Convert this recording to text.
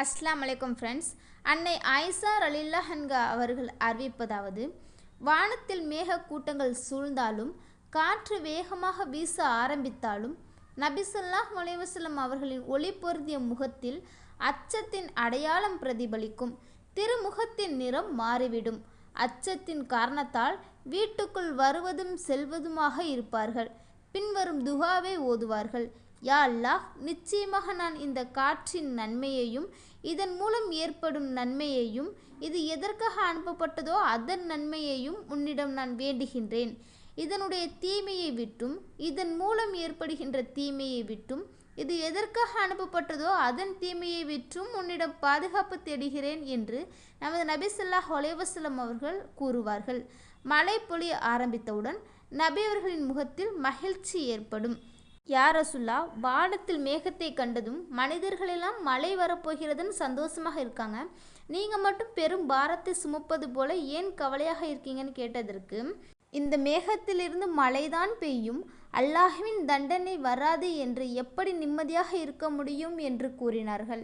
அஸ்ஸலாமு அலைக்கும் ஃப்ரெண்ட்ஸ். அன்னை ஆயிஷா ரலியல்லாஹு அன்ஹா அவர்கள் அறிவிப்பதாவது, வானத்தில் மேக கூட்டங்கள் சூழ்ந்தாலும் காற்று வேகமாக வீச ஆரம்பித்தாலும் நபி ஸல்லல்லாஹு அலைஹி வஸல்லம் அவர்களின் ஒளி பொருந்திய முகத்தில் அச்சத்தின் அடையாளம் பிரதிபலிக்கும். திருமுகத்தின் நிறம் மாறிவிடும். அச்சத்தின் காரணத்தால் வீட்டுக்குள் வருவதும் செல்வதுமாக இருப்பார்கள். பின்வரும் துஆவை ஓதுவார்கள். யா அல்லாஹ், நிச்சயமாக நான் இந்த காற்றின் நன்மையையும் இதன் மூலம் ஏற்படும் நன்மையையும் இது எதற்காக அனுப்பப்பட்டதோ அதன் நன்மையையும் உன்னிடம் நான் வேண்டுகின்றேன். இதனுடைய தீமையை விட்டும் இதன் மூலம் ஏற்படுகின்ற தீமையை விட்டும் இது எதற்காக அனுப்பப்பட்டதோ அதன் தீமையை விட்டும் உன்னிடம் பாதுகாப்பு தேடுகிறேன் என்று நமது நபி ஸல்லல்லாஹு அலைஹி வஸல்லம் அவர்கள் கூறுவார்கள். மழை பொழிய ஆரம்பித்தவுடன் நபி அவர்களின் முகத்தில் மகிழ்ச்சி ஏற்படும். யா ரசூலுல்லாஹ், வானத்தில் மேகத்தை கண்டதும் மனிதர்களெல்லாம் மழை வரப்போகிறதுன்னு சந்தோஷமாக இருக்காங்க, நீங்கள் மட்டும் பெரும் பாரத்தை சுமப்பது போல ஏன் கவலையாக இருக்கீங்கன்னு கேட்டதற்கு, இந்த மேகத்திலிருந்து மழைதான் பெய்யும், அல்லாஹ்வின் தண்டனை வராது என்று எப்படி நிம்மதியாக இருக்க முடியும் என்று கூறினார்கள்.